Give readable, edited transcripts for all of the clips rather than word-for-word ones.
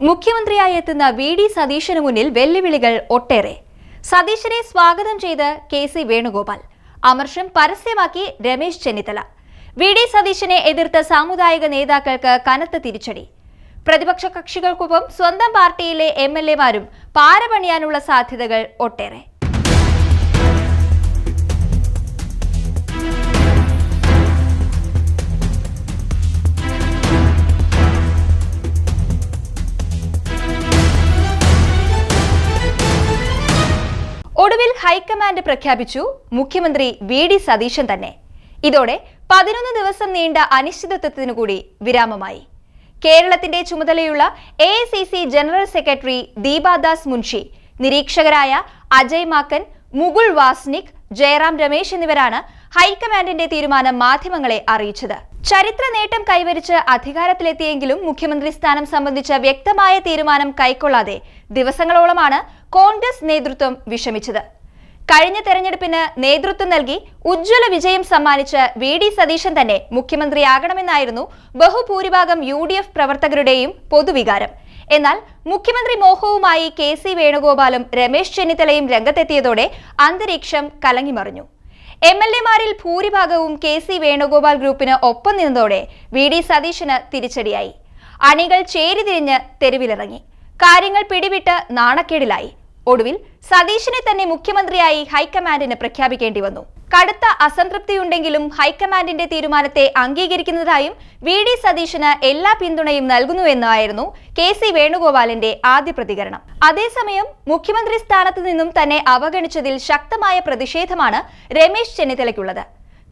മുഖ്യമന്ത്രിയായി എത്തുന്ന വി.ഡി. സതീശന് മുന്നിൽ വെല്ലുവിളികൾ ഒട്ടേറെ. സതീശനെ സ്വാഗതം ചെയ്ത് കെ.സി. വേണുഗോപാൽ, അമർഷം പരസ്യമാക്കി രമേശ് ചെന്നിത്തല. വി.ഡി. സതീശനെ എതിർത്ത സാമുദായിക നേതാക്കൾക്ക് കനത്ത തിരിച്ചടി. പ്രതിപക്ഷ കക്ഷികൾക്കൊപ്പം സ്വന്തം പാർട്ടിയിലെ എം.എൽ.എമാരും പാരപണിയാനുള്ള സാധ്യതകൾ ഒട്ടേറെ. ഒടുവിൽ ഹൈക്കമാൻഡ് പ്രഖ്യാപിച്ചു, മുഖ്യമന്ത്രി വി.ഡി. സതീശൻ തന്നെ. ഇതോടെ 11 ദിവസം നീണ്ട അനിശ്ചിതത്വത്തിനു കൂടി വിരാമമായി. കേരളത്തിന്റെ ചുമതലയുള്ള എ.ഐ.സി.സി ജനറൽ സെക്രട്ടറി ദീപാദാസ് മുൻഷി, നിരീക്ഷകരായ അജയ് മാക്കൻ, മുകുൾ വാസ്നിക്, ജയറാം രമേശ് എന്നിവരാണ് ഹൈക്കമാൻഡിന്റെ തീരുമാനം മാധ്യമങ്ങളെ അറിയിച്ചത്. ചരിത്ര നേട്ടം കൈവരിച്ച് അധികാരത്തിലെത്തിയെങ്കിലും മുഖ്യമന്ത്രി സ്ഥാനം സംബന്ധിച്ച വ്യക്തമായ തീരുമാനം കൈക്കൊള്ളാതെ ദിവസങ്ങളോളമാണ് കോൺഗ്രസ് നേതൃത്വം വിഷമിച്ചത്. കഴിഞ്ഞ തെരഞ്ഞെടുപ്പിന് നേതൃത്വം നൽകി ഉജ്ജ്വല വിജയം സമ്മാനിച്ച വി.ഡി. സതീശൻ തന്നെ മുഖ്യമന്ത്രിയാകണമെന്നായിരുന്നു ബഹുഭൂരിഭാഗം യു.ഡി.എഫ് പ്രവർത്തകരുടെയും പൊതുവികാരം. എന്നാൽ മുഖ്യമന്ത്രി മോഹവുമായി കെ.സി. വേണുഗോപാലും രമേശ് ചെന്നിത്തലയും രംഗത്തെത്തിയതോടെ അന്തരീക്ഷം കലങ്ങിമറിഞ്ഞു. എം.എൽ.എമാരിൽ ഭൂരിഭാഗവും കെ.സി. വേണുഗോപാൽ ഗ്രൂപ്പിന് ഒപ്പം നിന്നതോടെ വി.ഡി. സതീശന് തിരിച്ചടിയായി. അണികൾ ചേരിതിരിഞ്ഞ് തെരുവിലിറങ്ങി. കാര്യങ്ങൾ പിടിവിട്ട് നാണക്കേടിലായി. ഒടുവിൽ സതീശനെ തന്നെ മുഖ്യമന്ത്രിയായി ഹൈക്കമാൻഡിന് പ്രഖ്യാപിക്കേണ്ടി വന്നു. കടുത്ത അസംതൃപ്തിയുണ്ടെങ്കിലും ഹൈക്കമാൻഡിന്റെ തീരുമാനത്തെ അംഗീകരിക്കുന്നതായും വി.ഡി. സതീശന് എല്ലാ പിന്തുണയും നൽകുന്നുവെന്നായിരുന്നു കെ.സി. വേണുഗോപാലിന്റെ ആദ്യ പ്രതികരണം. അതേസമയം മുഖ്യമന്ത്രി സ്ഥാനത്ത് നിന്നും തന്നെ അവഗണിച്ചതിൽ ശക്തമായ പ്രതിഷേധമാണ് രമേശ് ചെന്നിത്തലയ്ക്കുള്ളത്.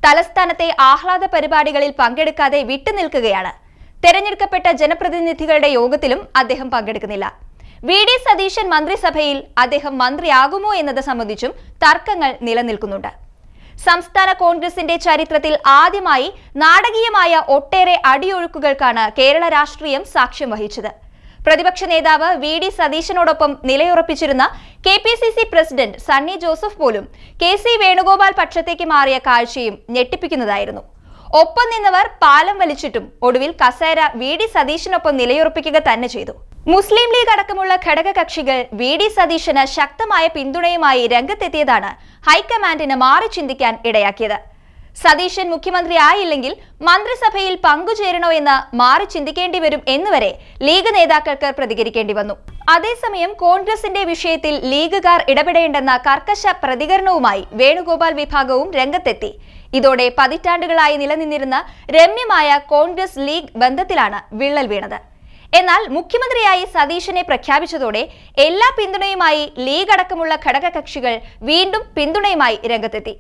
തലസ്ഥാനത്തെ ആഹ്ലാദ പരിപാടികളിൽ പങ്കെടുക്കാതെ വിട്ടുനിൽക്കുകയാണ്. തെരഞ്ഞെടുക്കപ്പെട്ട ജനപ്രതിനിധികളുടെ യോഗത്തിലും അദ്ദേഹം പങ്കെടുക്കുന്നില്ല. വി.ഡി. സതീശൻ മന്ത്രിസഭയിൽ അദ്ദേഹം മന്ത്രിയാകുമോ എന്നത് സംബന്ധിച്ചും തർക്കങ്ങൾ നിലനിൽക്കുന്നുണ്ട്. സംസ്ഥാന കോൺഗ്രസിന്റെ ചരിത്രത്തിൽ ആദ്യമായി നാടകീയമായ ഒട്ടേറെ അടിയൊഴുക്കുകൾക്കാണ് കേരള രാഷ്ട്രീയം സാക്ഷ്യം വഹിച്ചത്. പ്രതിപക്ഷ നേതാവ് വി.ഡി. സതീശനോടൊപ്പം നിലയുറപ്പിച്ചിരുന്ന കെ.പി.സി.സി പ്രസിഡന്റ് സണ്ണി ജോസഫ് പോലും കെ.സി. വേണുഗോപാൽ പക്ഷത്തേക്ക് മാറിയ കാഴ്ചയും ഞെട്ടിപ്പിക്കുന്നതായിരുന്നു. ഒപ്പം നിന്നവർ പാലം വലിച്ചിട്ടും ഒടുവിൽ കസേര വി.ഡി. സതീശനൊപ്പം നിലയുറപ്പിക്കുക തന്നെ ചെയ്തു. മുസ്ലിം ലീഗ് അടക്കമുള്ള ഘടകകക്ഷികൾ വി.ഡി. സതീശന് ശക്തമായ പിന്തുണയുമായി രംഗത്തെത്തിയതാണ് ഹൈക്കമാൻഡിന് മാറി ചിന്തിക്കാൻ ഇടയാക്കിയത്. സതീശൻ മുഖ്യമന്ത്രി ആയില്ലെങ്കിൽ മന്ത്രിസഭയിൽ പങ്കുചേരണോ എന്ന് മാറി ചിന്തിക്കേണ്ടി വരും എന്നുവരെ ലീഗ് നേതാക്കൾക്ക് പ്രതികരിക്കേണ്ടി വന്നു. അതേസമയം കോൺഗ്രസിന്റെ വിഷയത്തിൽ ലീഗുകാർ ഇടപെടേണ്ടെന്ന കർക്കശ പ്രതികരണവുമായി വേണുഗോപാൽ വിഭാഗവും രംഗത്തെത്തി. ഇതോടെ പതിറ്റാണ്ടുകളായി നിലനിന്നിരുന്ന രമ്യമായ കോൺഗ്രസ് ലീഗ് ബന്ധത്തിലാണ് വിള്ളൽ വീണത്. എന്നാൽ മുഖ്യമന്ത്രിയായി സതീശനെ പ്രഖ്യാപിച്ചതോടെ എല്ലാ പിന്തുണയുമായി ലീഗ് അടക്കമുള്ള ഘടകകക്ഷികൾ വീണ്ടും പിന്തുണയുമായി രംഗത്തെത്തി.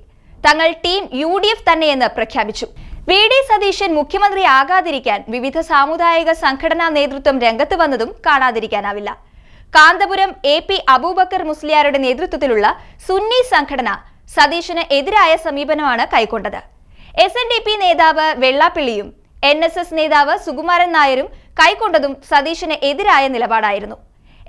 തങ്ങൾ ടീം യു.ഡി.എഫ് തന്നെയെന്ന് പ്രഖ്യാപിച്ചു. വി.ഡി. സതീശൻ മുഖ്യമന്ത്രിയാകാതിരിക്കാൻ വിവിധ സാമുദായിക സംഘടനാ നേതൃത്വം രംഗത്ത് വന്നതും കാണാതിരിക്കാനാവില്ല. കാന്തപുരം എ.പി. അബൂബക്കർ മുസ്ലിയാരുടെ നേതൃത്വത്തിലുള്ള സുന്നി സംഘടന സതീശന് എതിരായ സമീപനമാണ് കൈക്കൊണ്ടത്. എസ്.എൻ.ഡി.പി നേതാവ് വെള്ളാപ്പള്ളിയും എൻ.എസ്.എസ് നേതാവ് സുകുമാരൻ നായരും കൈക്കൊണ്ടതും സതീശന് എതിരായ നിലപാടായിരുന്നു.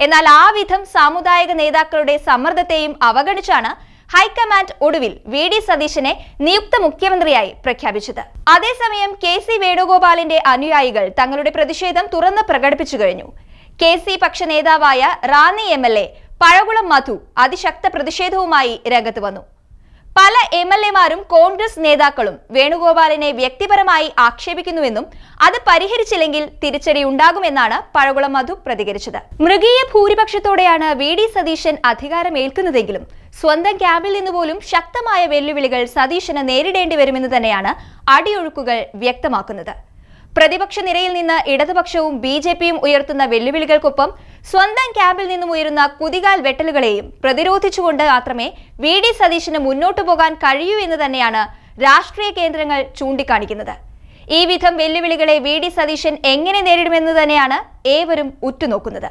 എന്നാൽ ആ വിധം സാമുദായിക നേതാക്കളുടെ സമ്മർദ്ദത്തെയും അവഗണിച്ചാണ് ഹൈക്കമാൻഡ് ഒടുവിൽ വി.ഡി. സതീശനെ നിയുക്ത മുഖ്യമന്ത്രിയായി പ്രഖ്യാപിച്ചത്. അതേസമയം കെ.സി. വേണുഗോപാലിന്റെ അനുയായികൾ തങ്ങളുടെ പ്രതിഷേധം തുറന്ന് പ്രകടിപ്പിച്ചു കഴിഞ്ഞു. കെ.സി. പക്ഷ നേതാവായ റാന്നി എം.എൽ.എ പഴകുളം മധു അതിശക്ത പ്രതിഷേധവുമായി രംഗത്ത് വന്നു. പല എം.എൽ.എമാരും കോൺഗ്രസ് നേതാക്കളും വേണുഗോപാലിനെ വ്യക്തിപരമായി ആക്ഷേപിക്കുന്നുവെന്നും അത് പരിഹരിച്ചില്ലെങ്കിൽ തിരിച്ചടി ഉണ്ടാകുമെന്നാണ് പഴകുളം മധു പ്രതികരിച്ചത്. മൃഗീയ ഭൂരിപക്ഷത്തോടെയാണ് വി.ഡി. സതീശൻ അധികാരമേൽക്കുന്നതെങ്കിലും സ്വന്തം ക്യാമ്പിൽ നിന്നുപോലും ശക്തമായ വെല്ലുവിളികൾ സതീശന് നേരിടേണ്ടി വരുമെന്ന് തന്നെയാണ് അടിയൊഴുക്കുകൾ വ്യക്തമാക്കുന്നത്. പ്രതിപക്ഷ നിരയിൽ നിന്ന് ഇടതുപക്ഷവും ബി.ജെ.പിയും ഉയർത്തുന്ന വെല്ലുവിളികൾക്കൊപ്പം സ്വന്തം ക്യാമ്പിൽ നിന്നും ഉയരുന്ന കുതികാൽ വെട്ടലുകളെയും പ്രതിരോധിച്ചുകൊണ്ട് മാത്രമേ വി.ഡി. സതീശന് മുന്നോട്ടു പോകാൻ കഴിയൂ എന്ന് തന്നെയാണ് രാഷ്ട്രീയ കേന്ദ്രങ്ങൾ ചൂണ്ടിക്കാണിക്കുന്നത്. ഈ വിധം വെല്ലുവിളികളെ വി.ഡി. സതീശൻ എങ്ങനെ നേരിടുമെന്ന് തന്നെയാണ് ഏവരും ഉറ്റുനോക്കുന്നത്.